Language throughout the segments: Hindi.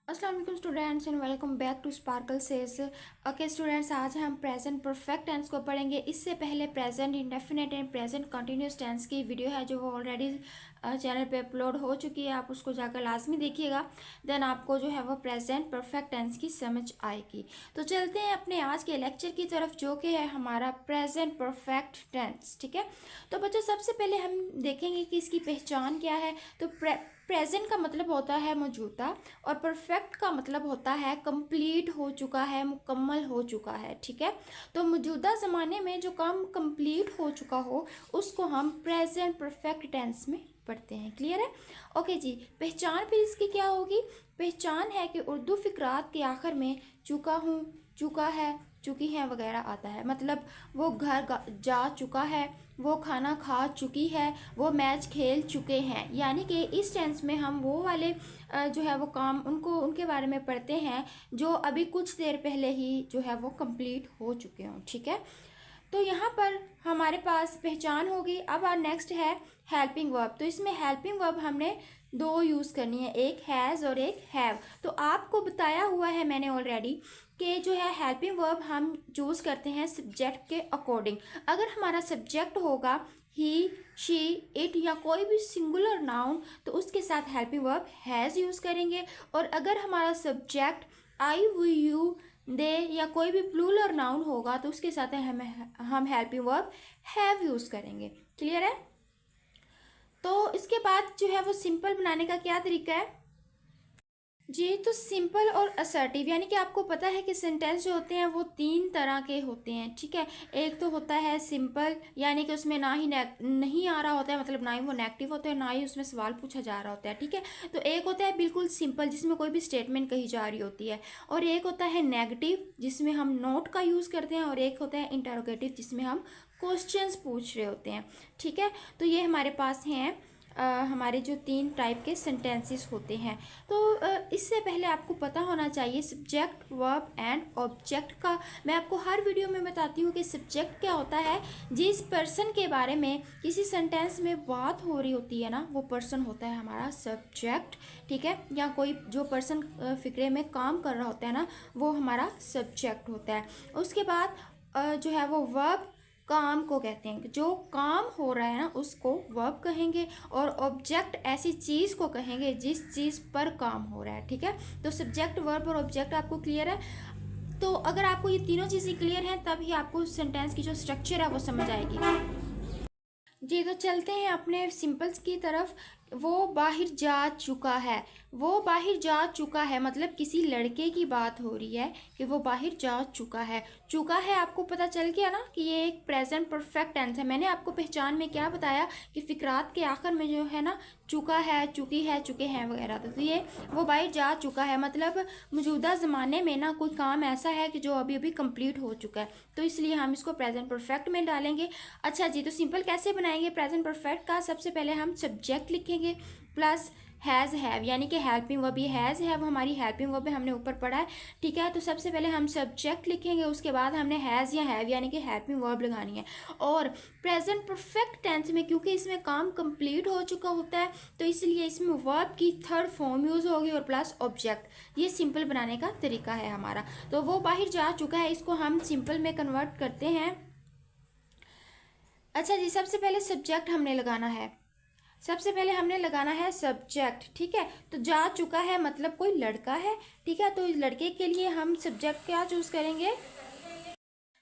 अस्सलाम वालेकुम students and welcome back to sparkle sage. Okay students, आज हम प्रेजेंट परफेक्ट टेंस को पढ़ेंगे। इससे पहले present indefinite and present continuous tense की वीडियो है जो वो ऑलरेडी चैनल पे अपलोड हो चुकी है। आप उसको जाकर लाजमी देखिएगा, देन आपको जो है वो प्रेजेंट परफेक्ट टेंस की समझ आएगी। तो चलते हैं अपने आज के लेक्चर की तरफ, जो कि है हमारा प्रेजेंट परफेक्ट टेंस। ठीक है, तो बच्चों सबसे पहले हम देखेंगे कि इसकी पहचान क्या है। तो प्रेजेंट का मतलब होता है मौजूदा, और परफेक्ट का मतलब होता है कंप्लीट हो चुका है, मुकम्मल हो चुका है। ठीक है, तो मौजूदा ज़माने में जो काम कंप्लीट हो चुका हो उसको हम प्रेजेंट परफेक्ट टेंस में पढ़ते हैं। क्लियर है? ओके जी, पहचान फिर इसकी क्या होगी? पहचान है कि उर्दू फिक्रात के आखिर में चुका हूँ, चुका है, चुकी हैं वगैरह आता है। मतलब वो घर जा चुका है, वो खाना खा चुकी है, वो मैच खेल चुके हैं। यानी कि इस टेंस में हम वो वाले जो है वो काम उनके बारे में पढ़ते हैं जो अभी कुछ देर पहले ही जो है वो कंप्लीट हो चुके हों। ठीक है, तो यहाँ पर हमारे पास पहचान होगी। अब नेक्स्ट है हेल्पिंग वर्ब। तो इसमें हेल्पिंग वर्ब हमने दो यूज़ करनी है, एक हैज़ और एक हैव। तो आपको बताया हुआ है मैंने ऑलरेडी कि जो है हेल्पिंग वर्ब हम चूज़ करते हैं सब्जेक्ट के अकॉर्डिंग। अगर हमारा सब्जेक्ट होगा ही, शी, इट या कोई भी सिंगुलर नाउन, तो उसके साथ हेल्पिंग वर्ब हैज़ यूज़ करेंगे। और अगर हमारा सब्जेक्ट आई, वी, यू, दे या कोई भी प्लूरल नाउन होगा तो उसके साथ हम हेल्पिंग वर्ब हैव यूज़ करेंगे। क्लियर है? तो इसके बाद जो है वो सिंपल बनाने का क्या तरीका है जी? तो सिंपल और असर्टिव, यानी कि आपको पता है कि सेंटेंस जो होते हैं वो तीन तरह के होते हैं। ठीक है, एक तो होता है सिंपल, यानी कि उसमें ना ही नहीं आ रहा होता है, मतलब ना ही वो नेगेटिव होता है, ना ही उसमें सवाल पूछा जा रहा होता है। ठीक है, तो एक होता है बिल्कुल सिंपल जिसमें कोई भी स्टेटमेंट कही जा रही होती है, और एक होता है नेगेटिव जिसमें हम नोट का यूज़ करते हैं, और एक होता है इंटरोगेटिव जिसमें हम क्वेश्चंस पूछ रहे होते हैं। ठीक है, तो ये हमारे पास हैं हमारे जो तीन टाइप के सेंटेंसेस होते हैं। तो इससे पहले आपको पता होना चाहिए सब्जेक्ट, वर्ब एंड ऑब्जेक्ट का। मैं आपको हर वीडियो में बताती हूँ कि सब्जेक्ट क्या होता है। जिस पर्सन के बारे में किसी सेंटेंस में बात हो रही होती है ना, वो पर्सन होता है हमारा सब्जेक्ट। ठीक है, या कोई जो पर्सन फिक्रे में काम कर रहा होता है ना, वो हमारा सब्जेक्ट होता है। उसके बाद जो है वो वर्ब, काम को कहते हैं, जो काम हो रहा है ना उसको वर्ब कहेंगे, और ऑब्जेक्ट ऐसी चीज़ को कहेंगे जिस चीज़ पर काम हो रहा है। ठीक है, तो सब्जेक्ट, वर्ब और ऑब्जेक्ट आपको क्लियर है? तो अगर आपको ये तीनों चीज़ें क्लियर हैं तभी आपको सेंटेंस की जो स्ट्रक्चर है वो समझ आएगी जी। तो चलते हैं अपने सिंपल्स की तरफ। वो बाहर जा चुका है, वो बाहर जा चुका है मतलब किसी लड़के की बात हो रही है कि वो बाहर जा चुका है। चुका है आपको पता चल गया ना कि ये एक प्रेजेंट परफेक्ट टेंस है। मैंने आपको पहचान में क्या बताया कि फिक्रात के आखिर में जो है ना चुका है, चुकी है, चुके हैं वगैरह। तो ये वो बाहर जा चुका है मतलब मौजूदा ज़माने में ना कोई काम ऐसा है कि जो अभी अभी कंप्लीट हो चुका है, तो इसलिए हम इसको प्रेजेंट परफेक्ट में डालेंगे। अच्छा जी, तो सिंपल कैसे बनाएंगे प्रेजेंट परफेक्ट का? सबसे पहले हम सब्जेक्ट लिखेंगे प्लस हैज़ हैव, यानी कि हेल्पिंग वर्ब। ये हैज़ हैव हमारी हेल्पिंग वर्ब है, हमने ऊपर पढ़ा है। ठीक है, तो सबसे पहले हम सब्जेक्ट लिखेंगे, उसके बाद हमने हैज़ या हैव यानी कि हेल्पिंग वर्ब लगानी है। और प्रेजेंट परफेक्ट टेंस में क्योंकि इसमें काम कंप्लीट हो चुका होता है, तो इसलिए इसमें वर्ब की थर्ड फॉर्म यूज़ होगी और प्लस ऑब्जेक्ट। ये सिंपल बनाने का तरीका है हमारा। तो वो बाहर जा चुका है, इसको हम सिंपल में कन्वर्ट करते हैं। अच्छा जी, सबसे पहले सब्जेक्ट हमने लगाना है, सबसे पहले हमने लगाना है सब्जेक्ट। ठीक है, तो जा चुका है मतलब कोई लड़का है। ठीक है, तो इस लड़के के लिए हम सब्जेक्ट क्या चूज करेंगे?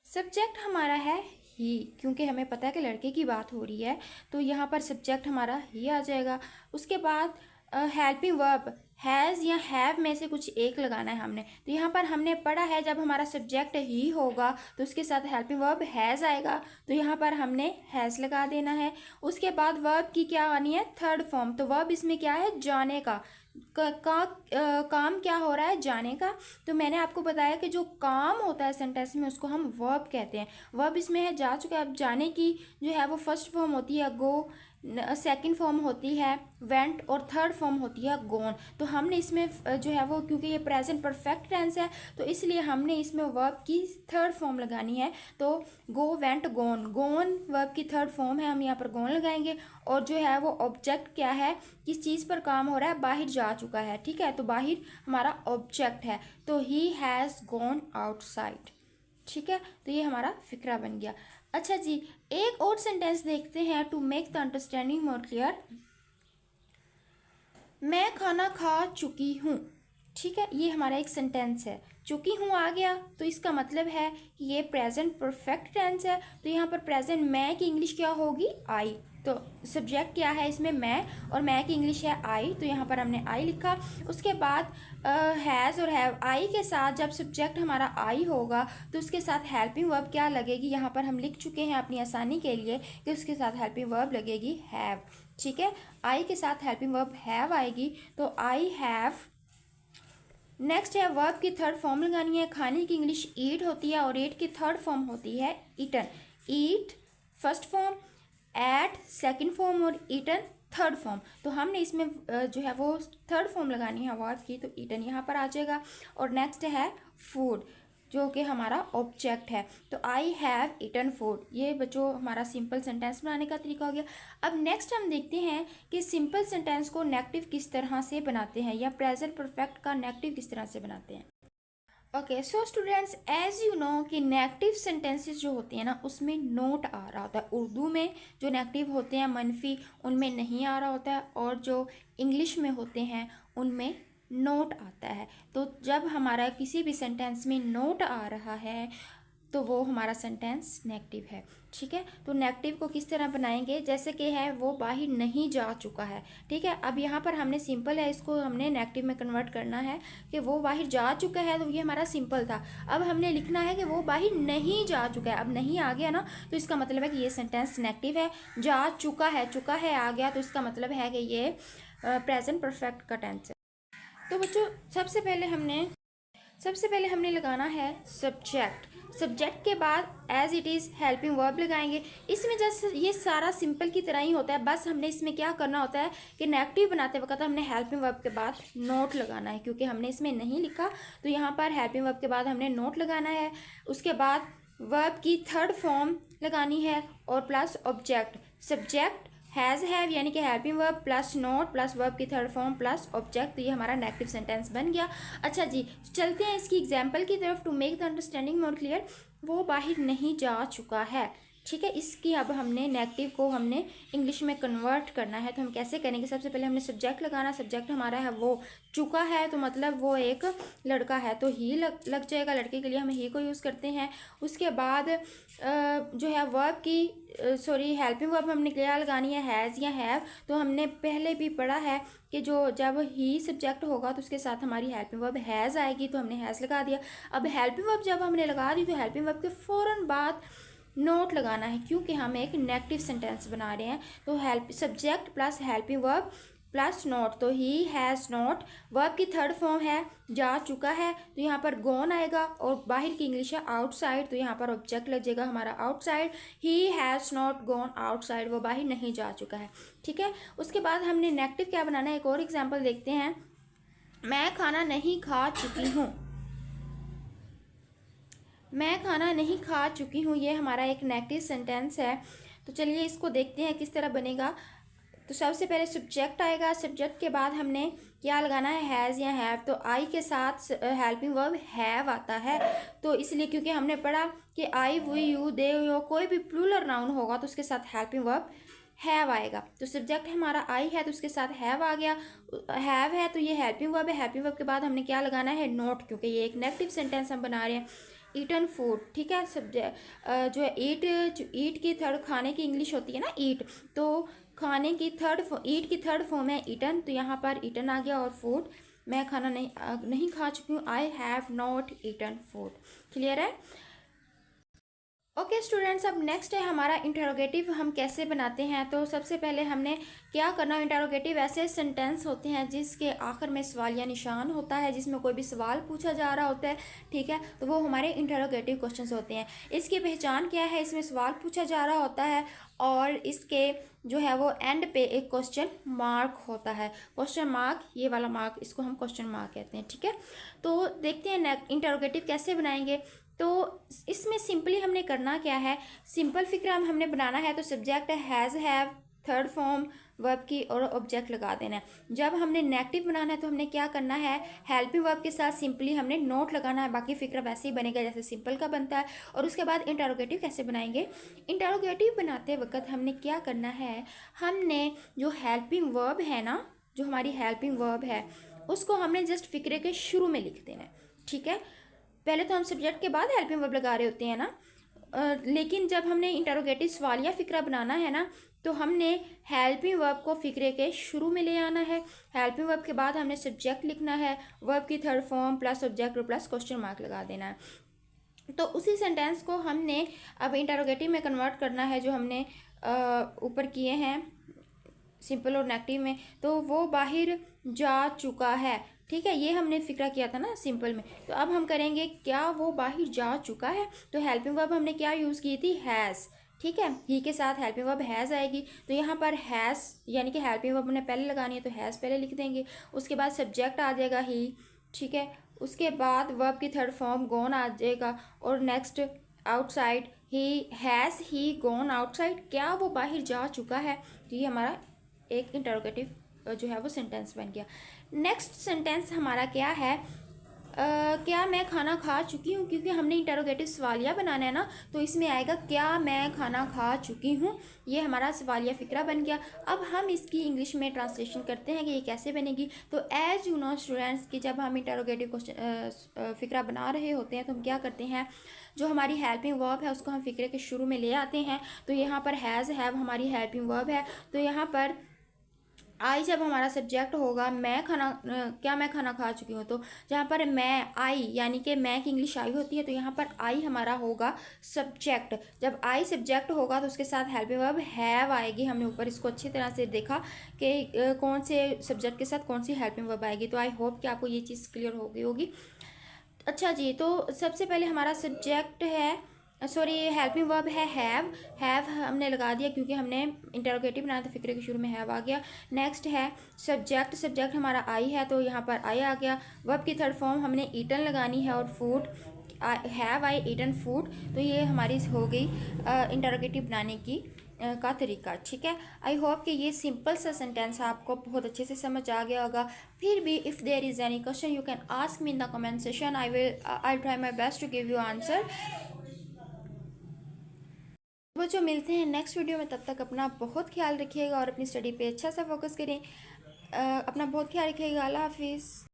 सब्जेक्ट हमारा है ही, क्योंकि हमें पता है कि लड़के की बात हो रही है, तो यहाँ पर सब्जेक्ट हमारा ही आ जाएगा। उसके बाद हेल्पिंग वर्ब, हैज़ या हैव में से कुछ एक लगाना है हमने। तो यहाँ पर हमने पढ़ा है जब हमारा सब्जेक्ट ही होगा तो उसके साथ हेल्पिंग वर्ब हैज़ आएगा, तो यहाँ पर हमने हैज़ लगा देना है। उसके बाद वर्ब की क्या आनी है? Third form. तो वर्ब इसमें क्या है? जाने का। काम क्या हो रहा है? जाने का। तो मैंने आपको बताया कि जो काम होता है सेंटेंस में उसको हम वर्ब कहते हैं। वर्ब इसमें है जा चुका है। अब जाने की जो है वो फर्स्ट फॉर्म होती है गो, सेकंड फॉर्म होती है वेंट और थर्ड फॉर्म होती है गॉन। तो हमने इसमें जो है वो, क्योंकि ये प्रेजेंट परफेक्ट टेंस है तो इसलिए हमने इसमें वर्ब की थर्ड फॉर्म लगानी है। तो go went gone, gone verb की थर्ड फॉर्म है, हम यहाँ पर गॉन लगाएंगे। और जो है वो ऑब्जेक्ट क्या है, किस चीज़ पर काम हो रहा है, बाहर जा चुका है, ठीक है, तो बाहर हमारा ऑब्जेक्ट है, तो ही हैज़ गॉन आउटसाइड, ठीक है, तो ये हमारा फिक्रा बन गया। अच्छा जी, एक और सेंटेंस देखते हैं to make the understanding more clear. मैं खाना खा चुकी हूँ, ठीक है, ये हमारा एक सेंटेंस है। चुकी हूँ आ गया तो इसका मतलब है कि ये प्रेजेंट परफेक्ट टेंस है, तो यहाँ पर प्रेजेंट मैं की इंग्लिश क्या होगी, आई। तो सब्जेक्ट क्या है इसमें, मैं, और मैं की इंग्लिश है आई, तो यहाँ पर हमने आई लिखा। उसके बाद हैज़ और हैव, आई के साथ जब सब्जेक्ट हमारा आई होगा तो उसके साथ हेल्पिंग वर्ब क्या लगेगी, यहाँ पर हम लिख चुके हैं अपनी आसानी के लिए कि उसके साथ हेल्पिंग वर्ब लगेगी हैव, ठीक है, आई के साथ हेल्पिंग वर्ब हैव आएगी, तो आई हैव। नेक्स्ट है वर्ब की थर्ड फॉर्म लगानी है। खाने की इंग्लिश ईट होती है और ईट की थर्ड फॉर्म होती है eaten. Eat first form, ate second form और ईटन थर्ड फॉर्म। तो हमने इसमें जो है वो थर्ड फॉर्म लगानी है वर्ब की, तो ईटन यहाँ पर आ जाएगा। और नेक्स्ट है फूड, जो कि हमारा ऑब्जेक्ट है, तो आई हैव ईटन फूड। ये बच्चों हमारा सिंपल सेंटेंस बनाने का तरीका हो गया। अब नेक्स्ट हम देखते हैं कि सिंपल सेंटेंस को नेगेटिव किस तरह से बनाते हैं, या प्रेजेंट परफेक्ट का नेगेटिव किस तरह से बनाते हैं। Okay so students, as you know कि नेगेटिव सेंटेंसेस जो होते हैं ना उसमें नोट आ रहा होता है। उर्दू में जो नेगेटिव होते हैं मनफी, उनमें नहीं आ रहा होता है, और जो इंग्लिश में होते हैं उनमें नोट आता है। तो जब हमारा किसी भी सेंटेंस में नोट आ रहा है तो वो हमारा सेंटेंस नेगेटिव है, ठीक है। तो नेगेटिव को किस तरह बनाएंगे, जैसे कि है वो बाहर नहीं जा चुका है, ठीक है। अब यहाँ पर हमने सिंपल है, इसको हमने नेगेटिव में कन्वर्ट करना है कि वो बाहर जा चुका है, तो ये हमारा सिंपल था। अब हमने लिखना है कि वो बाहर नहीं जा चुका है। अब नहीं आ गया ना, तो इसका मतलब है कि ये सेंटेंस नेगेटिव है। जा चुका है आ गया, तो इसका मतलब है कि ये प्रेजेंट परफेक्ट का टेंस है। तो बच्चों सबसे पहले हमने लगाना है सब्जेक्ट। सब्जेक्ट के बाद as it is helping verb लगाएंगे। इसमें जैसे ये सारा सिंपल की तरह ही होता है, बस हमने इसमें क्या करना होता है कि नेगेटिव बनाते वक्त हमने हेल्पिंग वर्ब के बाद नोट लगाना है, क्योंकि हमने इसमें नहीं लिखा, तो यहाँ पर हेल्पिंग वर्ब के बाद हमने नोट लगाना है। उसके बाद वर्ब की थर्ड फॉर्म लगानी है और plus object. Subject has have यानी कि helping verb plus note plus verb की थर्ड फॉर्म प्लस ऑब्जेक्ट, तो ये हमारा नेगेटिव सेंटेंस बन गया। अच्छा जी, चलते हैं इसकी एग्जांपल की तरफ to make the understanding more clear. वो बाहर नहीं जा चुका है, ठीक है। इसकी अब हमने नेगेटिव को हमने इंग्लिश में कन्वर्ट करना है, तो हम कैसे करेंगे, सबसे पहले हमने सब्जेक्ट लगाना। सब्जेक्ट हमारा है वो चुका है, तो मतलब वो एक लड़का है, तो ही लग जाएगा, लड़के के लिए हम ही को यूज़ करते हैं। उसके बाद जो है वर्ब की हेल्पिंग वर्ब हमने क्या लगानी है, हैज़ या हैव। तो हमने पहले भी पढ़ा है कि जो जब ही सब्जेक्ट होगा तो उसके साथ हमारी हेल्पिंग वर्ब हैज़ आएगी, तो हमने हैज़ लगा दिया। अब हेल्पिंग वर्ब जब हमने लगा दी तो हेल्पिंग वर्ब के फ़ौरन बाद नोट लगाना है, क्योंकि हम एक नेगेटिव सेंटेंस बना रहे हैं। तो help subject plus helping verb plus note, तो ही हैज़ नोट। वर्ब की थर्ड फॉर्म है जा चुका है, तो यहाँ पर गॉन आएगा, और बाहर की इंग्लिश है आउटसाइड, तो यहाँ पर ऑब्जेक्ट लग जाएगा हमारा outside. He has not gone outside, वो बाहर नहीं जा चुका है, ठीक है। उसके बाद हमने नेगेटिव क्या बनाना है, एक और एग्जाम्पल देखते हैं। मैं खाना नहीं खा चुकी हूँ। मैं खाना नहीं खा चुकी हूँ, ये हमारा एक नेगेटिव सेंटेंस है। तो चलिए इसको देखते हैं किस तरह बनेगा। तो सबसे पहले सब्जेक्ट आएगा, सब्जेक्ट के बाद हमने क्या लगाना है, हैज़ या हैव। तो आई के साथ हेल्पिंग वर्ब हैव आता है, तो इसलिए क्योंकि हमने पढ़ा कि आई वी यू दे यो कोई भी प्लूरल नाउन होगा तो उसके साथ हेल्पिंग वर्ब हैव आएगा। तो सब्जेक्ट हमारा आई है तो उसके साथ हैव आ गया। हैव है तो ये हेल्पिंग वर्ब है, हेल्पिंग वर्ब के बाद हमने क्या लगाना है, नोट, क्योंकि ये एक नेगेटिव सेंटेंस हम बना रहे हैं। ईटन फूड, ठीक है। सब्जेक्ट जो है ईट की थर्ड खाने की इंग्लिश होती है ना ईट, तो खाने की ईट की थर्ड फॉर्म है ईटन, तो यहाँ पर ईटन आ गया। और फूड, मैं खाना नहीं खा चुकी हूँ, I have not eaten food. Clear है। ओके स्टूडेंट्स, अब नेक्स्ट है हमारा इंटरोगेटिव हम कैसे बनाते हैं। तो सबसे पहले हमने क्या करना, इंटरोगेटिव ऐसे सेंटेंस होते हैं जिसके आखिर में सवाल या निशान होता है, जिसमें कोई भी सवाल पूछा जा रहा होता है, ठीक है, तो वो हमारे इंटरोगेटिव क्वेश्चंस होते हैं। इसकी पहचान क्या है, इसमें सवाल पूछा जा रहा होता है और इसके जो है वो एंड पे एक क्वेश्चन मार्क होता है। क्वेश्चन मार्क, ये वाला मार्क, इसको हम क्वेश्चन मार्क कहते हैं, ठीक है। तो देखते हैं इंटरोगेटिव कैसे बनाएंगे। तो इसमें सिंपली हमने करना क्या है, सिंपल फिक्रा हमने बनाना है तो subject has, have, third form, verb की और ऑब्जेक्ट लगा देना है। जब हमने नेगेटिव बनाना है तो हमने क्या करना है, हेल्पिंग वर्ब के साथ सिंपली हमने नोट लगाना है, बाकी फिक्रा वैसे ही बनेगा जैसे सिंपल का बनता है। और उसके बाद इंटरोगेटिव कैसे बनाएंगे, इंटरोगेटिव बनाते वक्त हमने क्या करना है, हमने जो हेल्पिंग वर्ब है ना, जो हमारी हेल्पिंग वर्ब है उसको हमने जस्ट फिक्रे के शुरू में लिख देना है, ठीक है। पहले तो हम सब्जेक्ट के बाद हेल्पिंग वर्ब लगा रहे होते हैं ना, लेकिन जब हमने इंटरोगेटिव सवालिया फिक्रा बनाना है ना तो हमने हेल्पिंग वर्ब को फिक्रे के शुरू में ले आना है। हेल्पिंग वर्ब के बाद हमने सब्जेक्ट लिखना है, वर्ब की थर्ड फॉर्म प्लस सब्जेक्ट और प्लस क्वेश्चन मार्क लगा देना है। तो उसी सेंटेंस को हमने अब इंटरोगेटिव में कन्वर्ट करना है, जो हमने ऊपर किए हैं सिंपल और नेगेटिव में। तो वो बाहर जा चुका है, ठीक है, ये हमने फिक्रा किया था ना सिंपल में। तो अब हम करेंगे क्या वो बाहर जा चुका है, तो हेल्पिंग वर्ब हमने क्या यूज़ की थी, हैज़, ठीक है। ही के साथ हेल्पिंग वर्ब हैज़ आएगी, तो यहाँ पर हैज़ यानी कि हेल्पिंग वर्ब हमने पहले लगानी है तो हैज़ पहले लिख देंगे। उसके बाद सब्जेक्ट आ जाएगा ही, ठीक है। उसके बाद वर्ब की थर्ड फॉर्म गॉन आ जाएगा और next outside, he has he gone outside, क्या वो बाहर जा चुका है। तो ये हमारा एक इंटरोगेटिव जो है वो सेंटेंस बन गया। नेक्स्ट सेंटेंस हमारा क्या है, क्या मैं खाना खा चुकी हूँ, क्योंकि हमने इंटरोगेटिव सवालिया बनाना है ना, तो इसमें आएगा क्या मैं खाना खा चुकी हूँ। ये हमारा सवालिया फिक्रा बन गया। अब हम इसकी इंग्लिश में ट्रांसलेशन करते हैं कि ये कैसे बनेगी। तो एज यू नो स्टूडेंट्स कि जब हम इंटरोगेटिव क्वेश्चन फिक्रा बना रहे होते हैं तो हम क्या करते हैं, जो हमारी हेल्पिंग वर्ब है उसको हम फिक्रे के शुरू में ले आते हैं। तो यहाँ पर हैज़, हैव हमारी हेल्पिंग वर्ब है, तो यहाँ पर आई जब हमारा सब्जेक्ट होगा, मैं खाना क्या मैं खाना खा चुकी हूँ, तो जहाँ पर मैं, आई यानी कि मैं की इंग्लिश आई होती है, तो यहाँ पर आई हमारा होगा सब्जेक्ट। जब आई सब्जेक्ट होगा तो उसके साथ हेल्पिंग वर्ब हैव आएगी। हमने ऊपर इसको अच्छी तरह से देखा कि कौन से सब्जेक्ट के साथ कौन सी हेल्पिंग वर्ब आएगी। तो आई होप कि आपको ये चीज़ क्लियर हो गई होगी। अच्छा जी, तो सबसे पहले हमारा सब्जेक्ट है, सॉरी हेल्पिंग वर्ब है हैव। हैव हमने लगा दिया क्योंकि हमने इंटरोगेटिव बनाया तो फिक्रे के शुरू में हैव आ गया। नेक्स्ट है सब्जेक्ट, सब्जेक्ट हमारा आई है तो यहाँ पर आई आ गया। वर्ब की थर्ड फॉर्म हमने ईटन लगानी है और food, have I eaten food. तो ये हमारी हो गई इंटरोगेटिव बनाने की का तरीका, ठीक है। आई होप कि ये सिंपल सा सेंटेंस आपको बहुत अच्छे से समझ आ गया होगा। फिर भी if there is any question you can ask me in the comment session, I try my best to give you answer. बच्चों मिलते हैं नेक्स्ट वीडियो में, तब तक अपना बहुत ख्याल रखिएगा और अपनी स्टडी पे अच्छा सा फोकस करें। अपना बहुत ख्याल रखिएगा। अल्लाह हाफिज़।